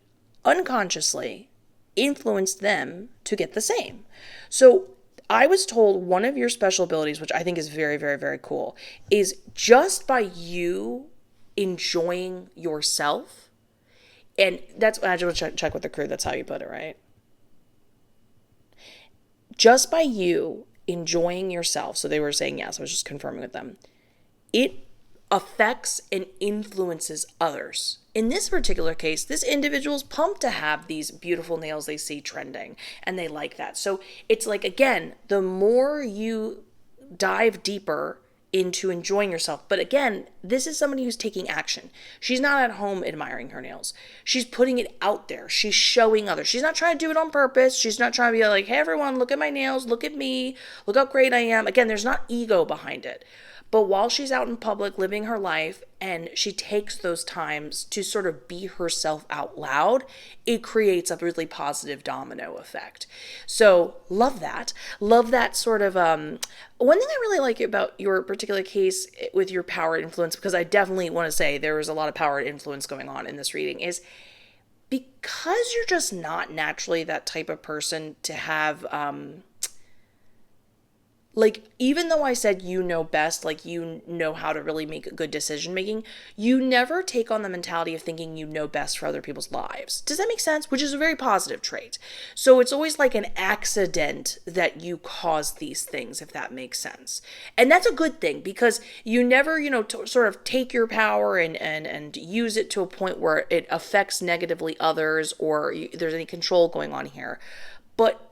unconsciously influenced them to get the same. So I was told one of your special abilities, which I think is very, very, very cool, is just by you enjoying yourself. And that's, I just want to check with the crew. That's how you put it, right? Just by you enjoying yourself. So they were saying yes. I was just confirming with them. It affects and influences others. In this particular case, this individual's pumped to have these beautiful nails they see trending, and they like that. So it's like, again, the more you dive deeper into enjoying yourself. But again, this is somebody who's taking action. She's not at home admiring her nails. She's putting it out there. She's showing others. She's not trying to do it on purpose. She's not trying to be like, hey, everyone, look at my nails. Look at me. Look how great I am. Again, there's not ego behind it. But while she's out in public living her life and she takes those times to sort of be herself out loud, it creates a really positive domino effect. So love that. Love that sort of, one thing I really like about your particular case with your power influence, because I definitely want to say there was a lot of power influence going on in this reading, is because you're just not naturally that type of person to have, like, even though I said you know best, like you know how to really make good decision making, you never take on the mentality of thinking you know best for other people's lives. Does that make sense? Which is a very positive trait. So it's always like an accident that you cause these things, if that makes sense. And that's a good thing, because you never, sort of take your power and use it to a point where it affects negatively others, or there's any control going on here. But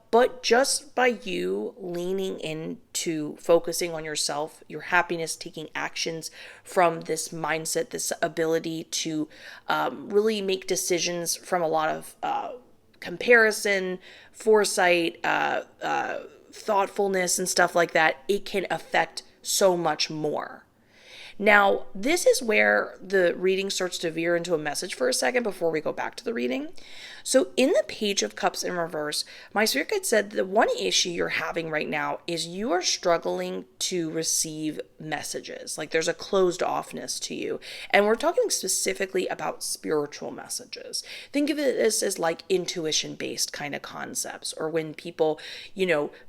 just by you leaning into focusing on yourself, your happiness, taking actions from this mindset, this ability to really make decisions from a lot of comparison, foresight, thoughtfulness, and stuff like that, it can affect so much more. Now, this is where the reading starts to veer into a message for a second before we go back to the reading. So in the Page of Cups in reverse, my spirit guide said the one issue you're having right now is you are struggling to receive messages. Like there's a closed offness to you. And we're talking specifically about spiritual messages. Think of it as like intuition based kind of concepts, or when people,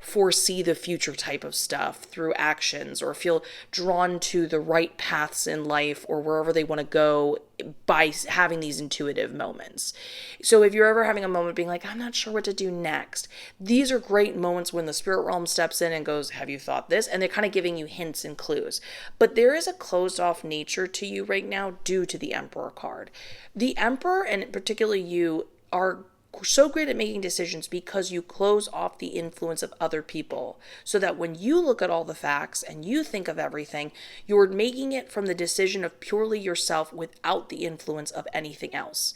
foresee the future type of stuff through actions, or feel drawn to the right paths in life or wherever they want to go by having these intuitive moments. So if you're ever having a moment being like, I'm not sure what to do next, these are great moments when the spirit realm steps in and goes, have you thought this? And they're kind of giving you hints and clues. But there is a closed off nature to you right now due to the Emperor card. The Emperor, and particularly you, are so great at making decisions because you close off the influence of other people, so that when you look at all the facts and you think of everything, you're making it from the decision of purely yourself without the influence of anything else.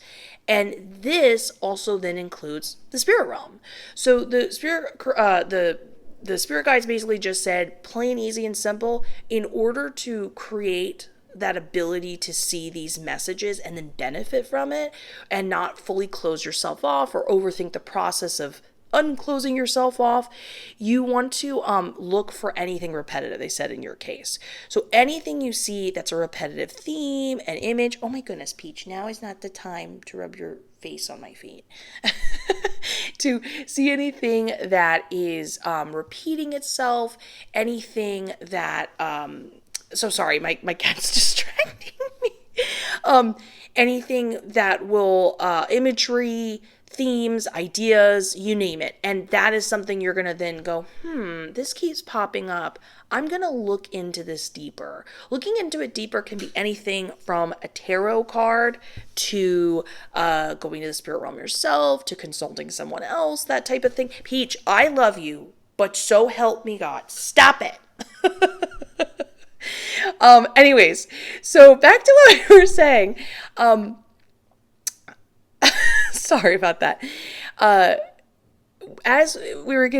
And this also then includes the spirit realm. So the spirit guides basically just said, plain, easy, and simple, in order to create that ability to see these messages and then benefit from it and not fully close yourself off or overthink the process of unclosing yourself off, you want to look for anything repetitive, they said in your case. So anything you see that's a repetitive theme, an image. Oh my goodness, Peach, now is not the time to rub your face on my feet. To see anything that is repeating itself, anything that so sorry, my cat's distracting me. Anything that will, imagery, themes, ideas, you name it. And that is something you're going to then go, this keeps popping up. I'm going to look into this deeper. Looking into it deeper can be anything from a tarot card to going to the spirit realm yourself, to consulting someone else, that type of thing. Peach, I love you, but so help me God. Stop it. Anyways, so back to what we were saying. Sorry about that. As we were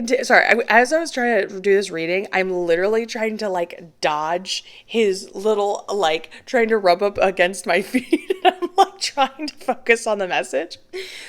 as I was trying to do this reading, I'm literally trying to like dodge his little, like trying to rub up against my feet. I'm like trying to focus on the message.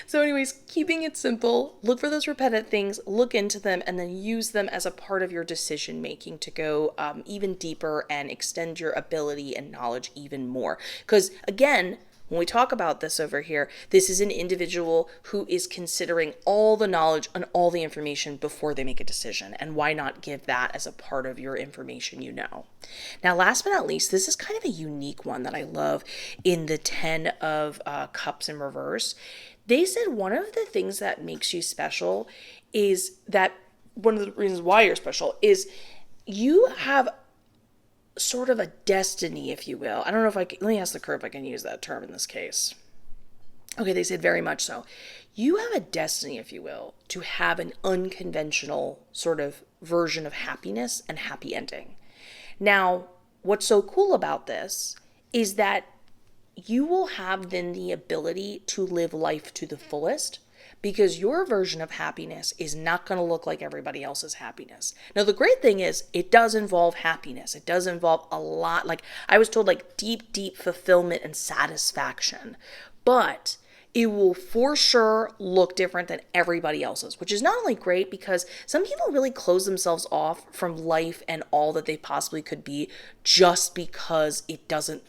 So anyways, keeping it simple, look for those repetitive things, look into them, and then use them as a part of your decision making to go even deeper and extend your ability and knowledge even more. Because again, when we talk about this over here, this is an individual who is considering all the knowledge and all the information before they make a decision. And why not give that as a part of your information you know? Now, last but not least, this is kind of a unique one that I love in the 10 of Cups in reverse. They said one of the things that makes you special is that one of the reasons why you're special is you have sort of a destiny, if you will. I don't know if let me ask the crew if I can use that term in this case. Okay, they said very much so. You have a destiny, if you will, to have an unconventional sort of version of happiness and happy ending. Now, what's so cool about this is that you will have then the ability to live life to the fullest, because your version of happiness is not going to look like everybody else's happiness. Now, the great thing is it does involve happiness. It does involve a lot, like I was told, like deep, deep fulfillment and satisfaction. But it will for sure look different than everybody else's, which is not only great because some people really close themselves off from life and all that they possibly could be just because it doesn't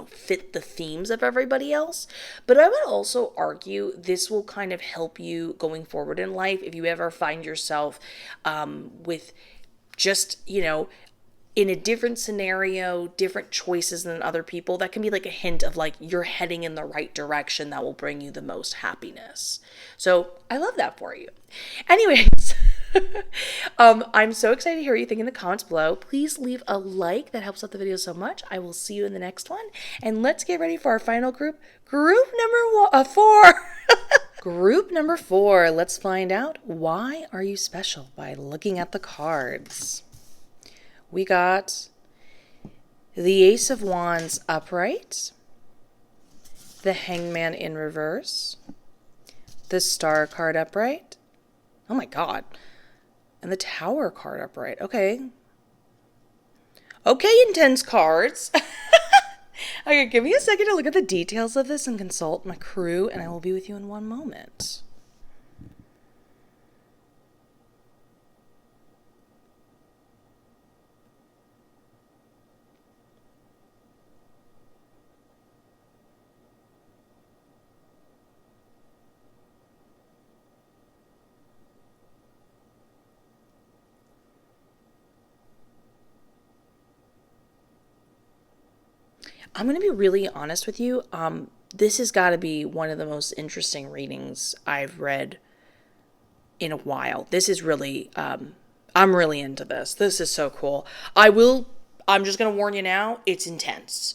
fit the themes of everybody else. But I would also argue this will kind of help you going forward in life if you ever find yourself with just, in a different scenario, different choices than other people, that can be like a hint of like you're heading in the right direction that will bring you the most happiness. So I love that for you. Anyways, I'm so excited to hear what you think in the comments below. Please leave a like. That helps out the video so much. I will see you in the next one. And let's get ready for our final group. Group number 4. Group number 4. Let's find out why are you special by looking at the cards. We got the Ace of Wands upright, the Hangman in reverse, the Star card upright. Oh my God. And the Tower card upright. Okay, intense cards. Okay, give me a second to look at the details of this and consult my crew, and I will be with you in one moment. I'm going to be really honest with you. This has got to be one of the most interesting readings I've read in a while. This is really, I'm really into this. This is so cool. I'm just going to warn you now, it's intense.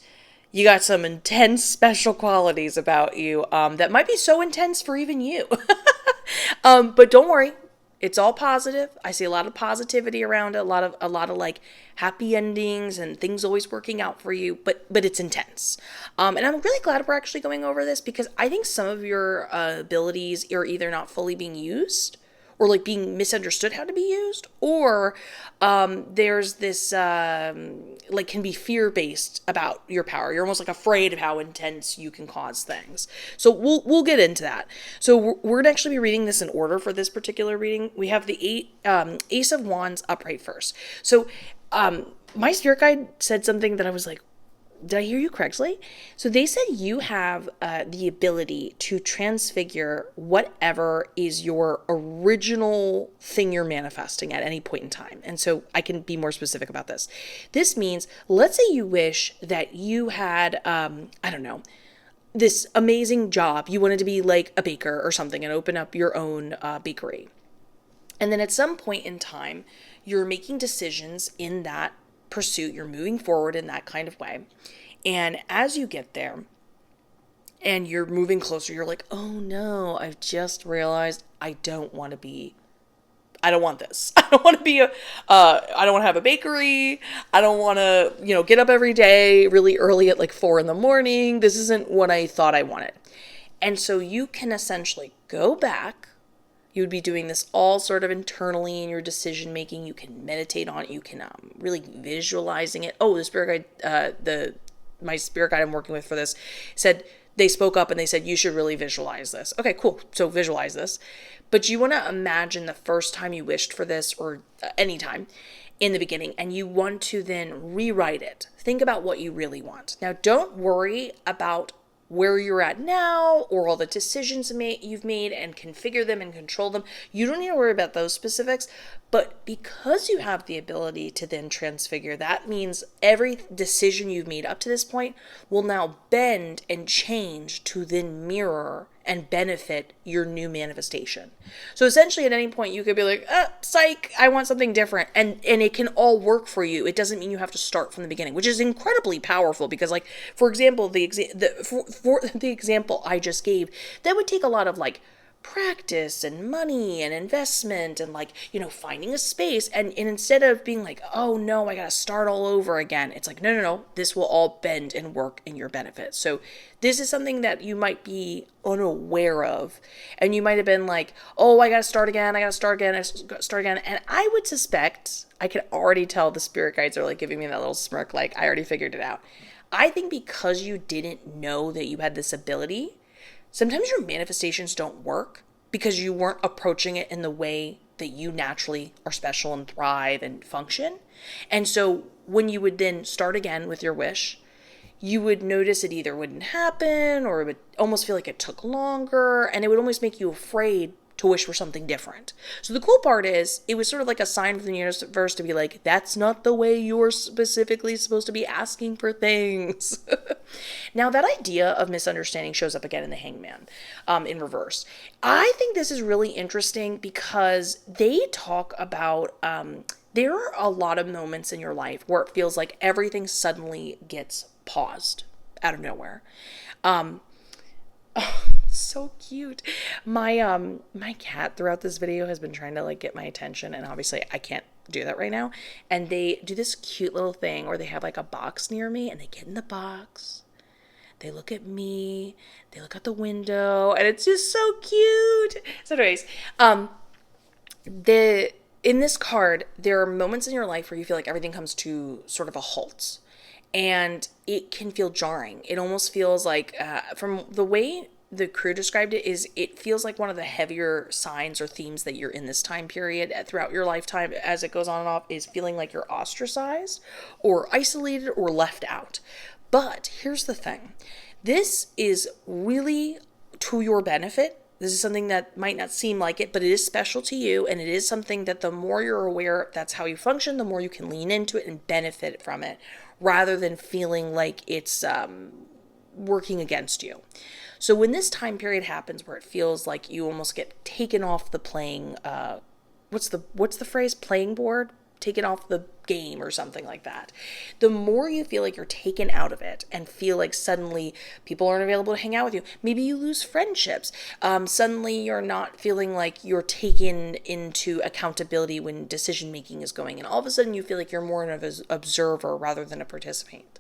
You got some intense special qualities about you that might be so intense for even you. But don't worry. It's all positive. I see a lot of positivity around it, a lot of like happy endings and things always working out for you, but it's intense. And I'm really glad we're actually going over this because I think some of your abilities are either not fully being used or like being misunderstood how to be used, or there's this like can be fear-based about your power. You're almost like afraid of how intense you can cause things. So we'll get into that. So we're gonna actually be reading this in order for this particular reading. We have the Ace of Wands upright first. So my spirit guide said something that I was like, did I hear you correctly? So they said you have the ability to transfigure whatever is your original thing you're manifesting at any point in time. And so I can be more specific about this. This means, let's say you wish that you had, I don't know, this amazing job. You wanted to be like a baker or something and open up your own bakery. And then at some point in time, you're making decisions in that pursuit. You're moving forward in that kind of way. And as you get there and you're moving closer, you're like, oh no, I've just realized I don't want this. I don't want to be I don't want to have a bakery. I don't want to, get up every day really early at like 4 a.m. This isn't what I thought I wanted. And so you can essentially go back. You would be doing this all sort of internally in your decision making. You can meditate on it. You can really visualizing it. Oh, the spirit guide, my spirit guide I'm working with for this said, they spoke up and they said, you should really visualize this. Okay, cool. So visualize this. But you want to imagine the first time you wished for this, or any time in the beginning, and you want to then rewrite it. Think about what you really want. Now, don't worry about where you're at now or all the decisions you've made and configure them and control them. You don't need to worry about those specifics, but because you have the ability to then transfigure, that means every decision you've made up to this point will now bend and change to then mirror and benefit your new manifestation. So essentially at any point you could be like, psych, I want something different. And it can all work for you. It doesn't mean you have to start from the beginning, which is incredibly powerful because, like, for example, for the example I just gave, that would take a lot of like practice and money and investment and like, finding a space. And instead of being like, oh no, I got to start all over again. It's like, no, this will all bend and work in your benefit. So this is something that you might be unaware of. And you might have been like, oh, I got to start again. And I would suspect, I can already tell the spirit guides are like giving me that little smirk. Like, I already figured it out. I think because you didn't know that you had this ability, sometimes your manifestations don't work because you weren't approaching it in the way that you naturally are special and thrive and function. And so when you would then start again with your wish, you would notice it either wouldn't happen or it would almost feel like it took longer, and it would almost make you afraid to wish for something different. So the cool part is it was sort of like a sign from the universe to be like, that's not the way you're specifically supposed to be asking for things. Now that idea of misunderstanding shows up again in the Hangman, in reverse. I think this is really interesting because they talk about, there are a lot of moments in your life where it feels like everything suddenly gets paused out of nowhere. So cute. My cat throughout this video has been trying to like get my attention, and obviously I can't do that right now. And they do this cute little thing where they have like a box near me and they get in the box. They look at me, they look out the window, and it's just so cute. So anyways, in this card, there are moments in your life where you feel like everything comes to sort of a halt. And it can feel jarring. It almost feels like, from the way the crew described it, is it feels like one of the heavier signs or themes that you're in this time period throughout your lifetime as it goes on and off is feeling like you're ostracized or isolated or left out. But here's the thing. This is really to your benefit. This is something that might not seem like it, but it is special to you, and it is something that the more you're aware that's how you function, the more you can lean into it and benefit from it, rather than feeling like it's working against you. So when this time period happens where it feels like you almost get taken off the playing, what's the phrase? Playing board? Taken off the game or something like that. The more you feel like you're taken out of it and feel like suddenly people aren't available to hang out with you. Maybe you lose friendships. Suddenly you're not feeling like you're taken into accountability when decision making is going. And all of a sudden you feel like you're more of an observer rather than a participant.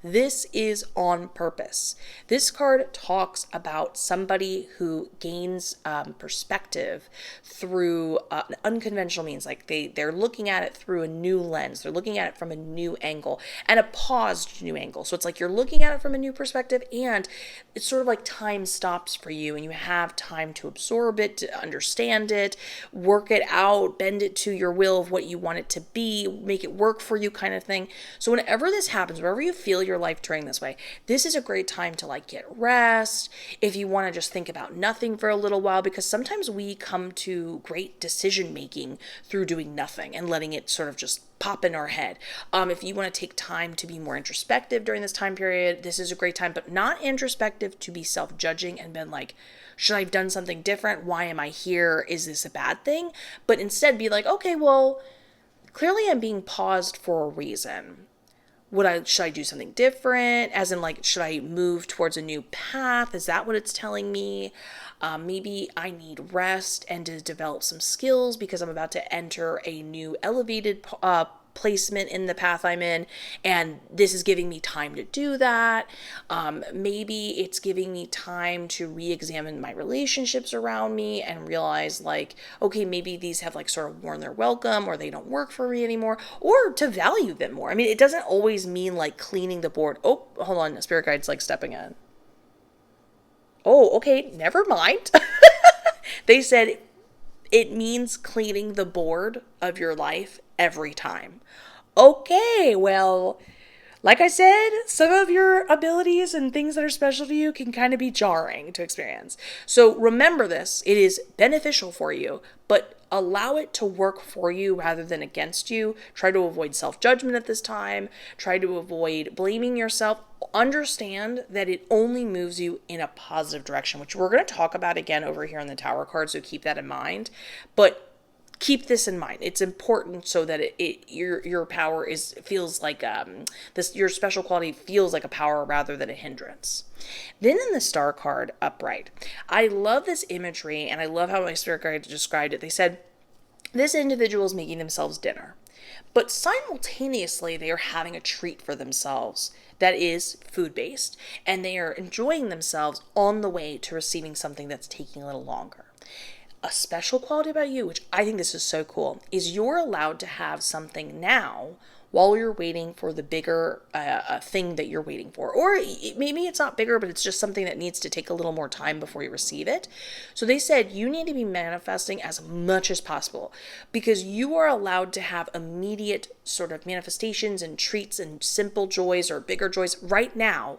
This is on purpose. This card talks about somebody who gains perspective through unconventional means. Like they're looking at it through a new lens. They're looking at it from a new angle and a paused new angle. So it's like you're looking at it from a new perspective, and it's sort of like time stops for you and you have time to absorb it, to understand it, work it out, bend it to your will of what you want it to be, make it work for you kind of thing. So whenever this happens, wherever you feel your life turning this way, this is a great time to like get rest. If you want to just think about nothing for a little while, because sometimes we come to great decision making through doing nothing and letting it sort of just pop in our head. If you want to take time to be more introspective during this time period, this is a great time, but not introspective to be self-judging and been like, should I have done something different? Why am I here? Is this a bad thing? But instead be like, okay, well, clearly I'm being paused for a reason. Should I do something different? As in, like, should I move towards a new path? Is that what it's telling me? Maybe I need rest and to develop some skills because I'm about to enter a new elevated placement in the path I'm in, and this is giving me time to do that. Maybe it's giving me time to re-examine my relationships around me and realize like, okay, maybe these have like sort of worn their welcome or they don't work for me anymore, or to value them more. I mean, it doesn't always mean like cleaning the board. Oh, hold on, the spirit guide's like stepping in. Oh, okay, never mind. They said it means cleaning the board of your life every time. Okay, well, like I said, some of your abilities and things that are special to you can kind of be jarring to experience. So remember this, it is beneficial for you, but allow it to work for you rather than against you. Try to avoid self-judgment at this time. Try to avoid blaming yourself. Understand that it only moves you in a positive direction, which we're going to talk about again over here on the Tower card, so keep that in mind. But keep this in mind. It's important so that your power feels like your special quality feels like a power rather than a hindrance. Then in the Star card upright, I love this imagery and I love how my spirit guide described it. They said this individual is making themselves dinner, but simultaneously they are having a treat for themselves that is food-based, and they are enjoying themselves on the way to receiving something that's taking a little longer. A special quality about you, which I think this is so cool, is you're allowed to have something now while you're waiting for the bigger thing that you're waiting for. Or maybe it's not bigger, but it's just something that needs to take a little more time before you receive it. So they said you need to be manifesting as much as possible because you are allowed to have immediate sort of manifestations and treats and simple joys or bigger joys right now,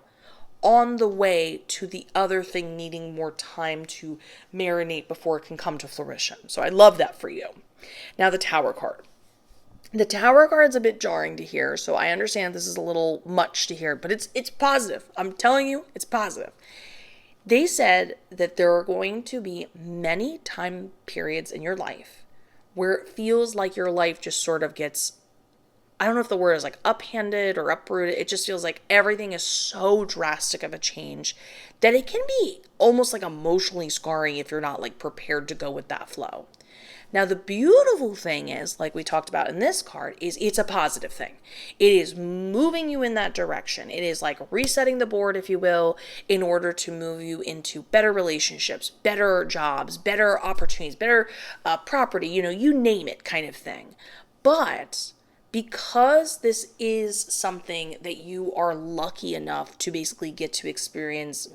on the way to the other thing needing more time to marinate before it can come to fruition. So I love that for you. Now the Tower card. The Tower card's a bit jarring to hear, so I understand this is a little much to hear, but it's positive. I'm telling you, it's positive. They said that there are going to be many time periods in your life where it feels like your life just sort of gets, I don't know if the word is like uphanded or uprooted. It just feels like everything is so drastic of a change that it can be almost like emotionally scarring if you're not like prepared to go with that flow. Now, the beautiful thing is, like we talked about in this card, is it's a positive thing. It is moving you in that direction. It is like resetting the board, if you will, in order to move you into better relationships, better jobs, better opportunities, better property, you name it kind of thing. But because this is something that you are lucky enough to basically get to experience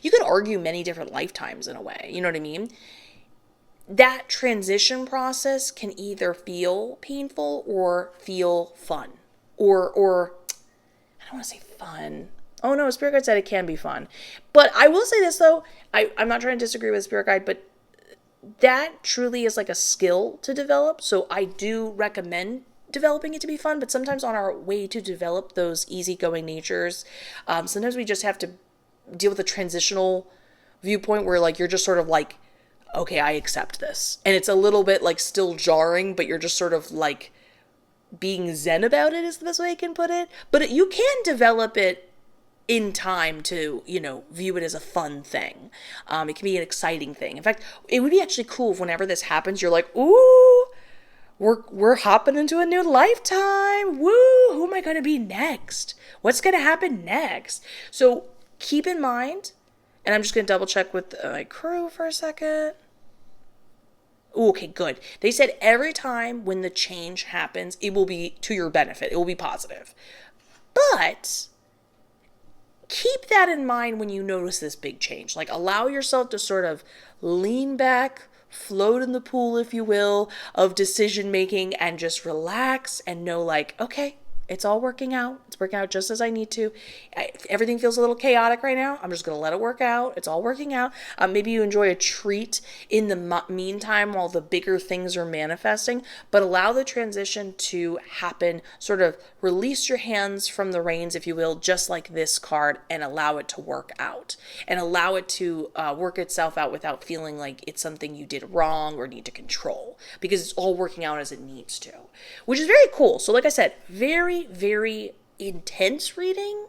you could argue many different lifetimes in a way, you know what I mean? That transition process can either feel painful or feel fun. Or I don't want to say fun. Oh no, Spirit Guide said it can be fun. But I will say this though, I'm not trying to disagree with Spirit Guide, but that truly is like a skill to develop. So I do recommend developing it to be fun, but sometimes on our way to develop those easygoing natures, sometimes we just have to deal with a transitional viewpoint where like you're just sort of like, okay, I accept this. And it's a little bit like still jarring, but you're just sort of like being zen about it is the best way I can put it. But you can develop it in time to, view it as a fun thing. It can be an exciting thing. In fact, it would be actually cool if whenever this happens, you're like, ooh, we're hopping into a new lifetime. Woo, who am I going to be next? What's going to happen next? So keep in mind, and I'm just going to double check with my crew for a second. Ooh, okay, good. They said every time when the change happens, it will be to your benefit. It will be positive. But keep that in mind when you notice this big change. Like allow yourself to sort of lean back, float in the pool, if you will, of decision making and just relax and know like, okay, it's all working out. It's working out just as I need to. Everything feels a little chaotic right now. I'm just going to let it work out. It's all working out. Maybe you enjoy a treat in the meantime while the bigger things are manifesting, but allow the transition to happen. Sort of release your hands from the reins, if you will, just like this card, and allow it to work out. And allow it to work itself out without feeling like it's something you did wrong or need to control, because it's all working out as it needs to, which is very cool. So like I said, very, very intense reading,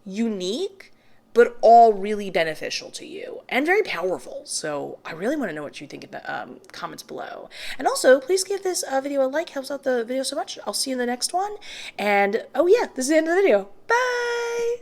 unique, but all really beneficial to you and very powerful. So I really want to know what you think in the comments below. And also, please give this video a like. Helps out the video so much. I'll see you in the next one. And oh yeah, this is the end of the video. Bye!